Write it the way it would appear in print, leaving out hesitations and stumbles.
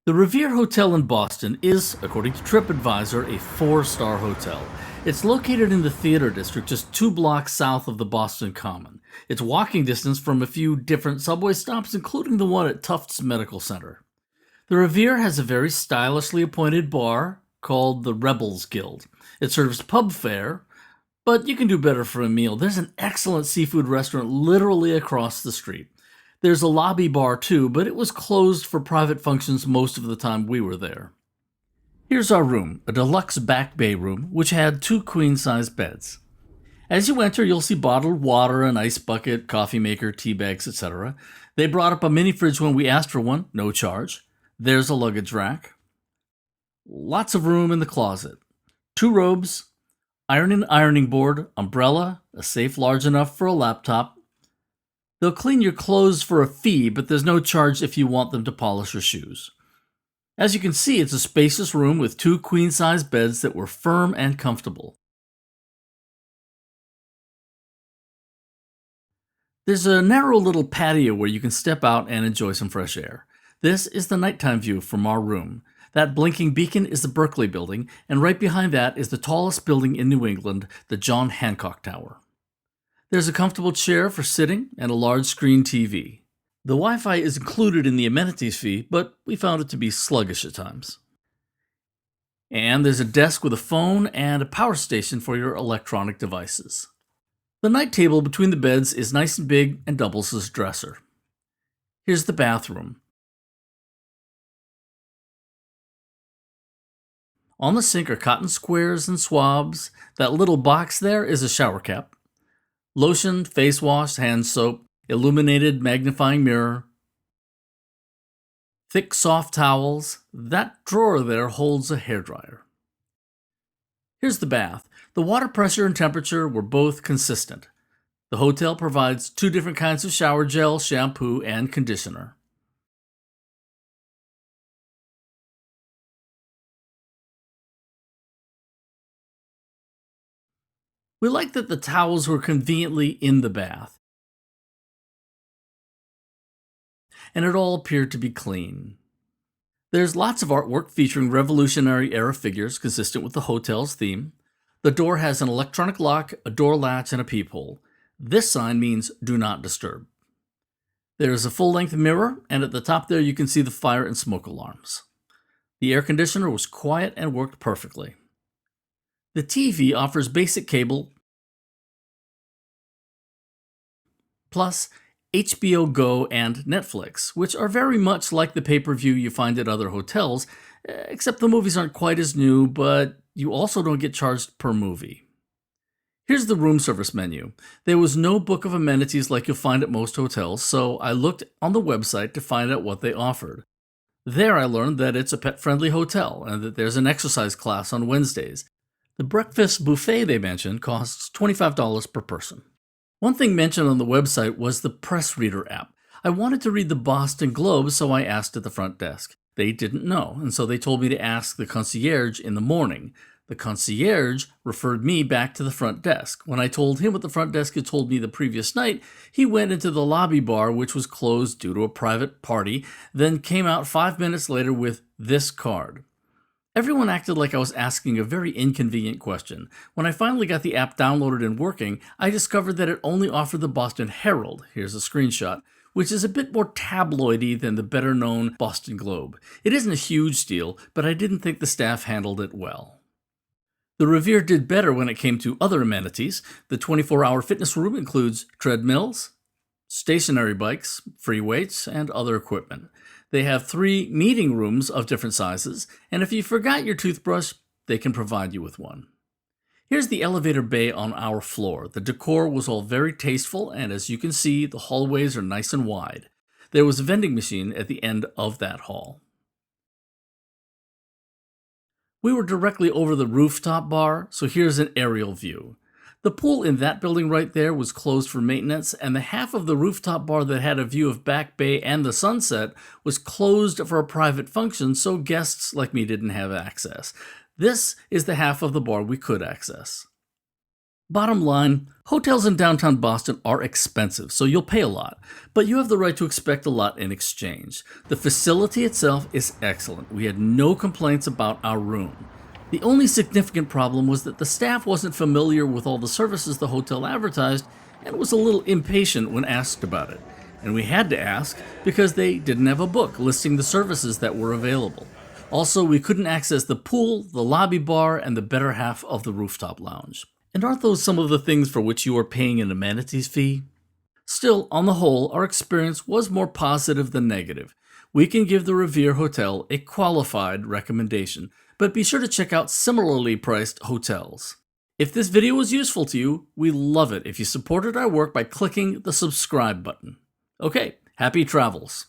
The Revere Hotel in Boston is, according to TripAdvisor, a four-star hotel. It's located in the Theater District, just 2 blocks south of the Boston Common. It's walking distance from a few different subway stops, including the one at Tufts Medical Center. The Revere has a very stylishly appointed bar called the Rebels Guild. It serves pub fare, but you can do better for a meal. There's an excellent seafood restaurant literally across the street. There's a lobby bar too, but it was closed for private functions most of the time we were there. Here's our room, a deluxe back bay room, which had 2 queen-size beds. As you enter, you'll see bottled water, an ice bucket, coffee maker, tea bags, etc. They brought up a mini fridge when we asked for one, no charge. There's a luggage rack. Lots of room in the closet. 2 robes, ironing board, umbrella, a safe large enough for a laptop. They'll clean your clothes for a fee, but there's no charge if you want them to polish your shoes. As you can see, it's a spacious room with 2 queen-size beds that were firm and comfortable. There's a narrow little patio where you can step out and enjoy some fresh air. This is the nighttime view from our room. That blinking beacon is the Berkeley Building, and right behind that is the tallest building in New England, the John Hancock Tower. There's a comfortable chair for sitting and a large screen TV. The Wi-Fi is included in the amenities fee, but we found it to be sluggish at times. And there's a desk with a phone and a power station for your electronic devices. The night table between the beds is nice and big and doubles as a dresser. Here's the bathroom. On the sink are cotton squares and swabs. That little box there is a shower cap. Lotion, face wash, hand soap, illuminated magnifying mirror, thick soft towels. That drawer there holds a hairdryer. Here's the bath. The water pressure and temperature were both consistent. The hotel provides 2 different kinds of shower gel, shampoo, and conditioner. We liked that the towels were conveniently in the bath, and it all appeared to be clean. There's lots of artwork featuring Revolutionary era figures consistent with the hotel's theme. The door has an electronic lock, a door latch, and a peephole. This sign means do not disturb. There is a full-length mirror, and at the top there you can see the fire and smoke alarms. The air conditioner was quiet and worked perfectly. The TV offers basic cable plus HBO Go and Netflix, which are very much like the pay-per-view you find at other hotels, except the movies aren't quite as new, but you also don't get charged per movie. Here's the room service menu. There was no book of amenities like you'll find at most hotels, so I looked on the website to find out what they offered. There I learned that it's a pet-friendly hotel and that there's an exercise class on Wednesdays. The breakfast buffet they mentioned costs $25 per person. One thing mentioned on the website was the Press Reader app. I wanted to read the Boston Globe, so I asked at the front desk. They didn't know, and so they told me to ask the concierge in the morning. The concierge referred me back to the front desk. When I told him what the front desk had told me the previous night, he went into the lobby bar, which was closed due to a private party, then came out 5 minutes later with this card. Everyone acted like I was asking a very inconvenient question. When I finally got the app downloaded and working, I discovered that it only offered the Boston Herald, here's a screenshot, which is a bit more tabloidy than the better-known Boston Globe. It isn't a huge deal, but I didn't think the staff handled it well. The Revere did better when it came to other amenities. The 24-hour fitness room includes treadmills, stationary bikes, free weights, and other equipment. They have 3 meeting rooms of different sizes, and if you forgot your toothbrush, they can provide you with one. Here's the elevator bay on our floor. The decor was all very tasteful, and as you can see, the hallways are nice and wide. There was a vending machine at the end of that hall. We were directly over the rooftop bar, so here's an aerial view. The pool in that building right there was closed for maintenance, and the half of the rooftop bar that had a view of Back Bay and the sunset was closed for a private function, so guests like me didn't have access. This is the half of the bar we could access. Bottom line, hotels in downtown Boston are expensive, so you'll pay a lot, but you have the right to expect a lot in exchange. The facility itself is excellent. We had no complaints about our room. The only significant problem was that the staff wasn't familiar with all the services the hotel advertised and was a little impatient when asked about it. And we had to ask because they didn't have a book listing the services that were available. Also, we couldn't access the pool, the lobby bar, and the better half of the rooftop lounge. And aren't those some of the things for which you are paying an amenities fee? Still, on the whole, our experience was more positive than negative. We can give the Revere Hotel a qualified recommendation, but be sure to check out similarly priced hotels. If this video was useful to you, we love it if you supported our work by clicking the subscribe button. Okay, happy travels.